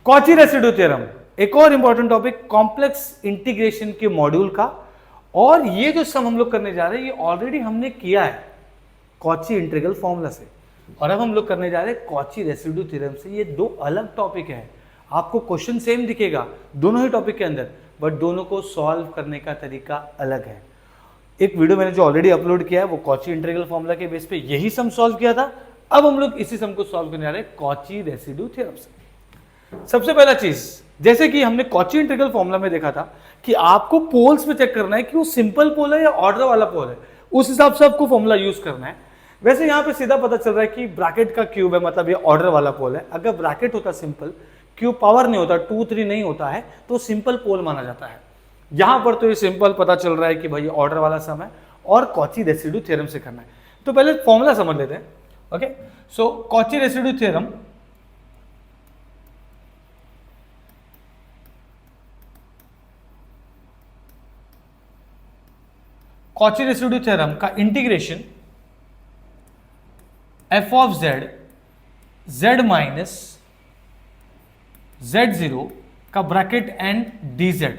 Cauchy residue theorem, एक और important topic complex integration के मॉड्यूल का। और ये जो सम हम लोग करने जा रहे हैं ये ऑलरेडी हमने किया है कॉची इंटीग्रल फॉर्मूला से, और अब हम लोग करने जा रहे हैं कॉची रेसिड्यू थ्योरम से। ये दो अलग टॉपिक है, आपको क्वेश्चन सेम दिखेगा दोनों ही टॉपिक के अंदर, बट दोनों को सॉल्व करने का तरीका अलग है। एक वीडियो मैंने जो ऑलरेडी अपलोड किया है वो कॉची इंटीग्रल फॉर्मूला के बेस पे यही सम सॉल्व किया था। अब हम लोग इसी सम को सॉल्व करने जा रहे हैं कॉची रेसिड्यू थ्योरम से। सबसे पहला चीज, जैसे कि हमने कॉची इंटीग्रल फॉर्मूला में देखा था कि आपको पोल्स में चेक करना है कि वो सिंपल पोल है या ऑर्डर वाला पोल है, उस हिसाब से आपको फॉर्मूला यूज करना है। वैसे यहां पे सीधा पता चल रहा है कि ब्रैकेट का क्यूब है, मतलब ये ऑर्डर वाला पोल है। अगर ब्रैकेट होता सिंपल, क्यूब पावर नहीं होता, 2 3 नहीं होता है, तो सिंपल पोल माना जाता है। यहां पर तो ये सिंपल पता चल रहा है कि भाई ऑर्डर वाला सम है और कॉची रेसिड्यू थ्योरम से करना है। तो पहले फॉर्मूला समझ लेते हैं। Okay, so Cauchy residue theorem, Cauchy residue theorem का integration f of z, z minus z0 का ब्रैकेट एंड dz,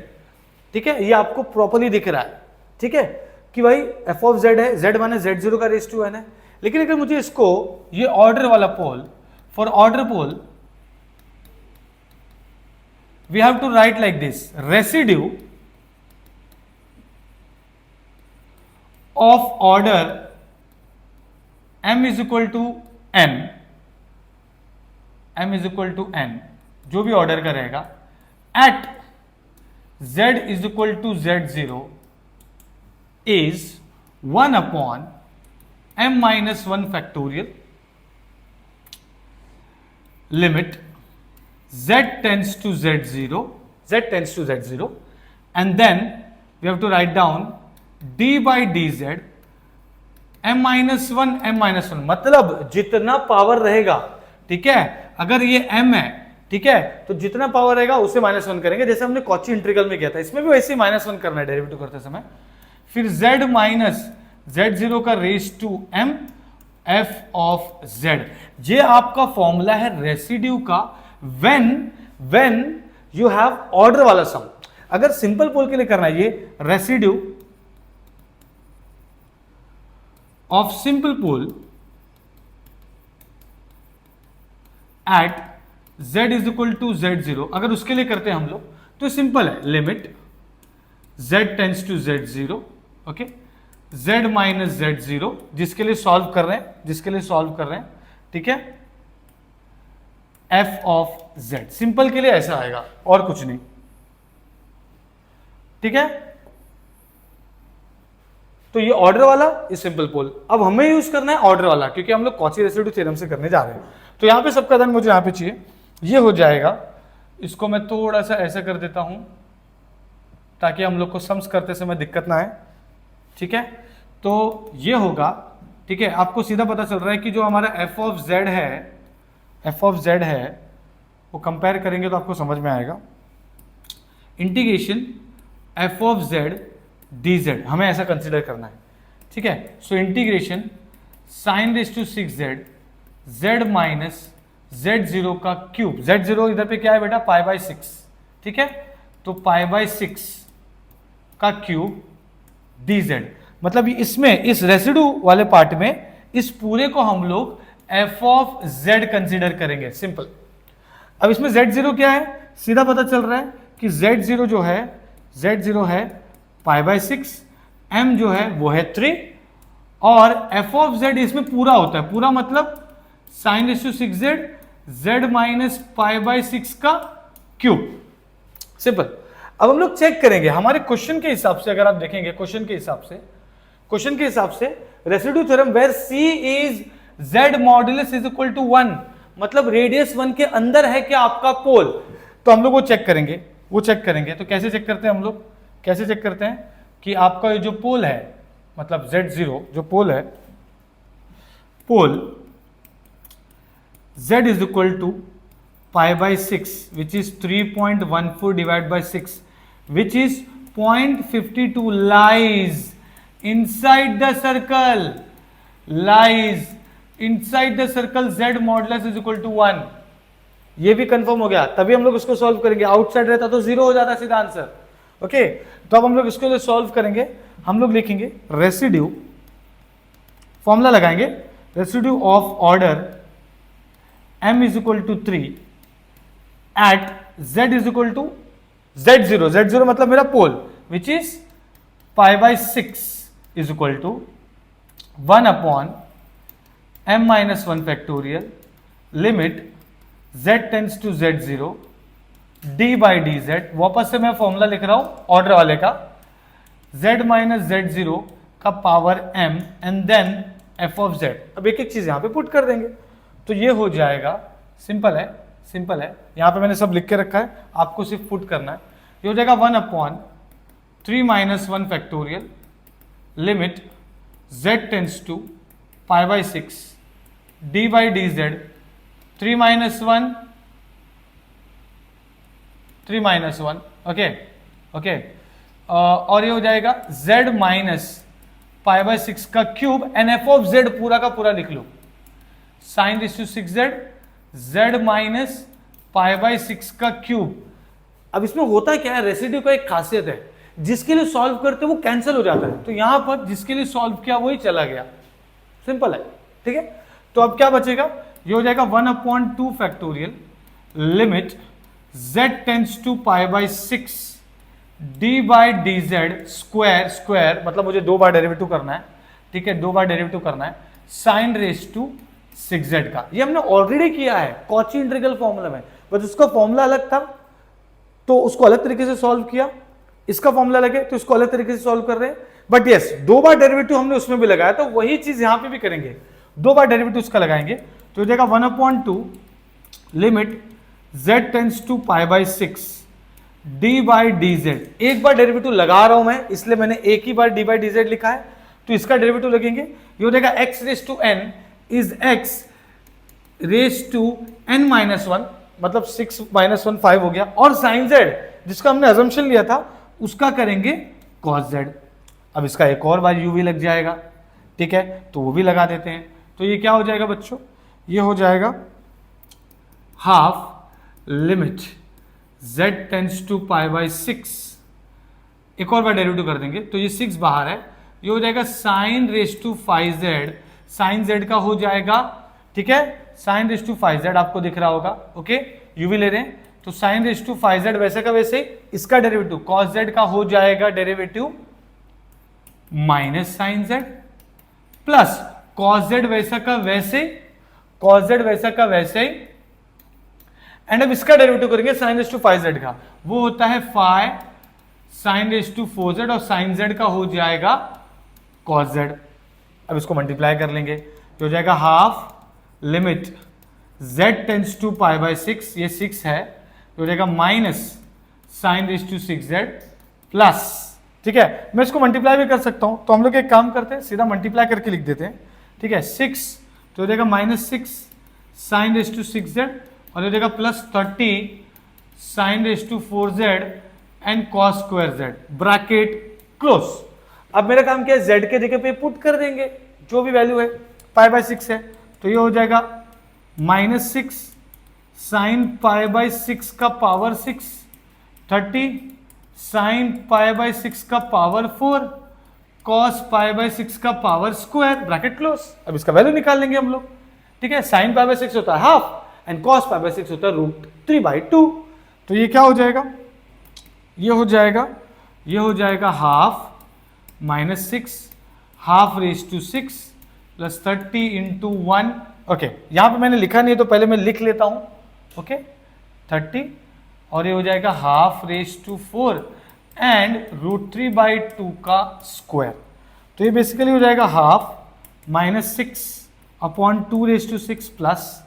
ठीक है, ये आपको प्रॉपर्ली दिख रहा है, ठीक है, कि भाई f ऑफ z है, z माइनस z0 का रेस टू n है। लेकिन अगर मुझे इसको ये ऑर्डर वाला pole, for order pole we have to write like this, residue of order m is equal to n, m is equal to n, जो भी ऑर्डर का रहेगा, at z is equal to z0 is 1 upon m minus 1 factorial, limit z tends to z0, z tends to z0, and then we have to write down d by dz m minus 1 m minus 1, मतलब जितना power रहेगा, ठीक है, अगर ये m है, ठीक है, तो जितना पावर रहेगा उसे -1 करेंगे, जैसे हमने कॉची इंटीग्रल में किया था। इसमें भी वैसे ही -1 करना है डेरिवेटिव करते समय। फिर z माइनस z0 का raise to m f of z, ये आपका फॉर्मूला है रेसिड्यू का व्हेन यू हैव ऑर्डर वाला सम। अगर सिंपल पोल के लिए करना है, ये residue of simple pole at z is equal to z0, अगर उसके लिए करते हैं हम लोग तो सिंपल है, limit z tends to z0, okay, z minus z0, जिसके लिए सॉल्व कर रहे हैं, ठीक है, f ऑफ z। सिंपल के लिए ऐसा आएगा और कुछ नहीं, ठीक है। तो ये ऑर्डर वाला, ये सिंपल पोल। अब हमें यूज करना है ऑर्डर वाला, क्योंकि हम लोग कॉची रेसिड्यू थ्योरम से करने जा रहे हैं। तो यहां पे सबका ध्यान मुझे यहां पे चाहिए, ये हो जाएगा, इसको मैं थोड़ा सा ऐसा कर देता हूं ताकि हम लोग को सम्स करते समय दिक्कत ना आए, ठीक है। तो ये होगा, ठीक है, आपको सीधा पता चल रहा है कि जो हमारा f ऑफ z है वो कंपेयर करेंगे तो आपको समझ में आएगा। Integration f of z dz हमें ऐसा कंसिडर करना है, ठीक है। So integration sine raise to 6z, z minus z0 का क्यूब, z0 इधर पे क्या है बेटा, π/6, ठीक है, तो π/6 का क्यूब dz, मतलब इसमें इस रेसिड्यू वाले पार्ट में इस पूरे को हम लोग f ऑफ z कंसिडर करेंगे, सिंपल। अब इसमें z0 क्या है, सीधा पता चल रहा है कि z0 जो है, z0 है π/6, m जो है वो है 3, और f ऑफ z इसमें पूरा होता है, पूरा मतलब sine raise to 6z, z minus π/6 का क्यूब, सिंपल। अब हम लोग चेक करेंगे हमारे क्वेश्चन के हिसाब से, अगर आप देखेंगे क्वेश्चन के हिसाब से residue theorem where c is z modulus is equal to 1, मतलब रेडियस 1 के अंदर है क्या आपका पोल, तो हम लोग वो चेक करेंगे। तो कैसे चेक करते हैं हम लोग, कैसे चेक करते हैं कि आपका ये जो पोल है, मतलब z0 जो पोल है, pole z is equal to π/6 which is 3.14 divide by 6 which is 0.52 lies inside the circle, z modulus is equal to 1, ये भी कंफर्म हो गया, तभी हम लोग इसको सॉल्व करेंगे। आउटसाइड रहता तो 0 हो जाता सीधा आंसर। ओके, तो अब हम लोग इसको जो सॉल्व करेंगे, हम लोग लिखेंगे रेसिड्यू, फॉर्मूला लगाएंगे, residue of order m is equal to 3 at z is equal to z0, z0 मतलब मेरा pole, which is π/6 is equal to 1 upon m minus 1 factorial limit z tends to z0 d by d z. वापस से मैं formula लिख रहा हूं order वाले का, z माइनस z0 का power m and then f of z। अब एक एक चीज यहां पे पुट कर देंगे, तो ये हो जाएगा, सिंपल है, सिंपल है, यहां पे मैंने सब लिख के रखा है, आपको सिर्फ पुट करना है। ये हो जाएगा 1 upon 3 minus 1 factorial limit z tends to π/6 d by d z, 3 minus 1, okay okay, और ये हो जाएगा z माइनस π/6 का cube and f of z पूरा का पूरा लिख लो, sine raise to 6z, z minus π/6 का क्यूब। अब इसमें होता क्या है, रेसिड्यू का एक खासियत है, जिसके लिए सॉल्व करते वो कैंसिल हो जाता है, तो यहां पर जिसके लिए सॉल्व किया वही चला गया, सिंपल है, ठीक है। तो अब क्या बचेगा, ये हो जाएगा 1/2 factorial limit z tends to π/6 d by d z square, square मतलब मुझे 2 बार डेरिवेटिव करना है, ठीक है, 2 बार डेरिवेटिव करना है, साइन रेज़ टू 6z का। ये हमने ऑलरेडी किया है कॉची इंटीग्रल फॉर्मूला में, बस उसका फॉर्मूला अलग था तो उसको अलग तरीके से सॉल्व किया, इसका फॉर्मूला लगे तो इसको अलग तरीके से सॉल्व कर रहे हैं। बट यस, 2 बार डेरिवेटिव हमने उसमें भी लगाया, तो वही चीज यहां पे भी करेंगे, 2 बार डेरिवेटिव उसका लगाएंगे, तो हो जाएगा 1/2 limit z tends to π/6 d by d z. एक बार डेरिवेटिव लगा रहा हूं मैं, इसलिए मैंने एक ही बार d बाई डी जेड लिखा है, तो इसका डेरिवेटिव लगेंगे, ये हो जाएगा x raise to n is x raise to n minus 1, मतलब 6 माइनस 1 5 हो गया, और साइन z जिसका हमने अजम्पशन लिया था उसका करेंगे cos z। अब इसका एक और बार u भी लग जाएगा, ठीक है, तो वो भी लगा देते हैं, तो ये क्या हो जाएगा बच्चों, ये हो जाएगा half limit z tends to π/6, एक और बार डेरिवेटिव कर देंगे, तो ये 6 बाहर है, ये हो जाएगा साइन रेज़ टू 5z, साइन z का हो जाएगा, ठीक है, साइन रेज़ टू 5z आपको दिख रहा होगा, ओके, यू भी ले रहे हैं, तो साइन रेज़ टू 5z वैसे का वैसे, इसका डेरिवेटिव cos z का हो जाएगा derivative minus sine z plus cos z वैसा का वैसे, cos z वैसा का वैसे, एंड अब इसका डेरिवेटिव करेंगे साइन रेज़ टू 5z का, वो होता है phi sign raise to 4z, और साइन z का हो जाएगा cos z। अब इसको मल्टीप्लाई कर लेंगे, तो हो जाएगा half limit z tends to π/6, ये 6 है, तो हो जाएगा minus sine raise to 6z plus, ठीक है, मैं इसको मल्टीप्लाई भी कर सकता हूं, तो हम लोग एक काम करते हैं, सीधा मल्टीप्लाई करके लिख देते हैं, ठीक है, 6 तो हो जाएगा -6 साइन रेज़ टू 6z, और हो जाएगा plus 30 sine raise to 4z and cos square z, bracket close. अब मेरा काम क्या है, z के जगह पे पुट कर देंगे जो भी वैल्यू है, π/6 है, तो ये हो जाएगा -6 साइन π/6 का पावर 6, 30 साइन π/6 का पावर 4, cos π/6 का पावर स्क्वायर, ब्रैकेट क्लोज। अब इसका वैल्यू निकाल लेंगे हम लोग, ठीक है, साइन π/6 होता है हाफ एंड cos π/6 होता है √3/2, तो ये क्या हो जाएगा, ये हो जाएगा half -6 half raise to 6 plus 30 into 1, okay, यहां पे मैंने लिखा नहीं है तो पहले मैं लिख लेता हूं, ओके, 30, और ये हो जाएगा हाफ रेज़ टू 4 एंड √3/2 का स्क्वायर, तो ये बेसिकली हो जाएगा half -6 upon 2 raise to 6 plus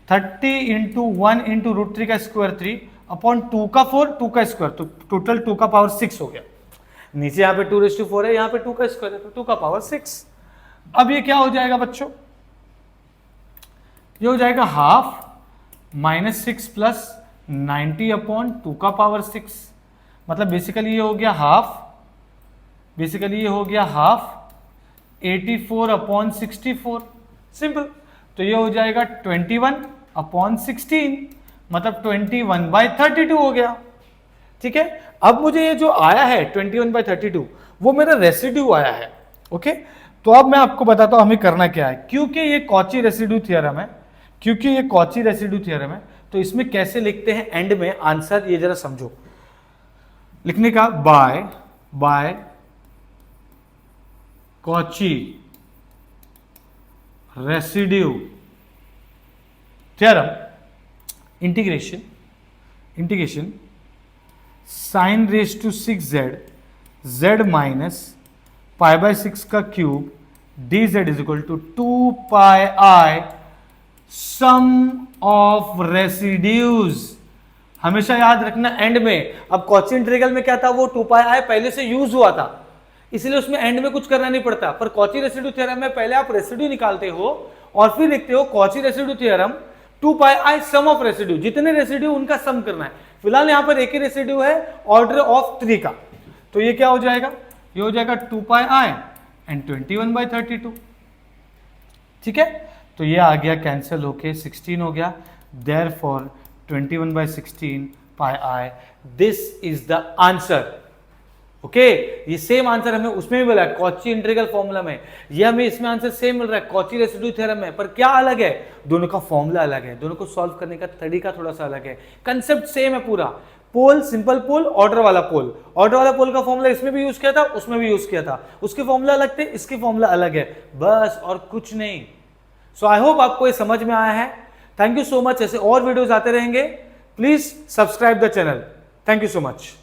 30 into 1 into √3 का स्क्वायर 3 अपॉन 2 का 4, 2 का स्क्वायर, तो टोटल 2 का पावर 6 हो गया। नीचे यहाँ पे 2 रेज़ टू 4 है, यहाँ पे 2 का स्क्वायर है, तो 2 का पावर 6। अब ये क्या हो जाएगा बच्चों, ये हो जाएगा हाफ -6 प्लस 90 अपॉन 2 का पावर 6, मतलब बेसिकली ये हो गया हाफ 84 अपॉन 64, सिंपल। तो ये हो जाएगा 21 अपॉन 16 मतलब 21/32 हो गया। ठीक है, अब मुझे ये जो आया है 21/32 वो मेरा रेसिड्यू आया है। ओके, तो अब मैं आपको बताता हूं हमें करना क्या है। क्योंकि ये कॉची रेसिड्यू थ्योरम है, क्योंकि ये कॉची रेसिड्यू थ्योरम है, तो इसमें कैसे लिखते हैं एंड में आंसर, ये जरा समझो। लिखने का by Cauchy residue theorem integration sine raise to 6z z minus π/6 का cube dz is equal to 2πi sum of residues. हमेशा याद रखना एंड में, अब कॉची इंटीग्रल में क्या था, वो 2πi पहले से यूज हुआ था, इसलिए उसमें एंड में कुछ करना नहीं पड़ता। पर कॉची रेसिड्यू थ्योरम में पहले आप रेसिड्यू निकालते हो और फिर लिखते हो Cauchy residue theorem 2πi sum of residue, जितने रेसिड्यू उनका सम करना है। फिलहाल यहां पर एक ही रेसिड्यू है ऑर्डर ऑफ 3 का, तो ये क्या हो जाएगा, ये हो जाएगा 2πi एंड 21/32। ठीक है, तो ये आ गया कैंसिल होके 16 हो गया, therefore 21/16 πi, this is the answer. Okay, ये सेम आंसर हमें उसमें भी मिला है कॉची इंटीग्रल फॉर्मूला में, ये हमें इसमें आंसर सेम मिल रहा है कॉची रेसिड्यू थ्योरम में, पर क्या अलग है, दोनों का फॉर्मूला अलग है, दोनों को सॉल्व करने का तरीका थोड़ा सा अलग है, कंसेप्ट सेम है पूरा। पोल सिंपल पोल, ऑर्डर वाला पोल, ऑर्डर वाला पोल का फॉर्मूला इसमें भी यूज किया था, उसमें भी यूज किया था, उसके फॉर्मूला अलग थे, इसके फॉर्मूला अलग है, बस और कुछ नहीं। सो आई होप आपको ये समझ में आया है। थैंक यू सो मच, ऐसे और वीडियोस आते रहेंगे, please subscribe the channel. Thank you so much.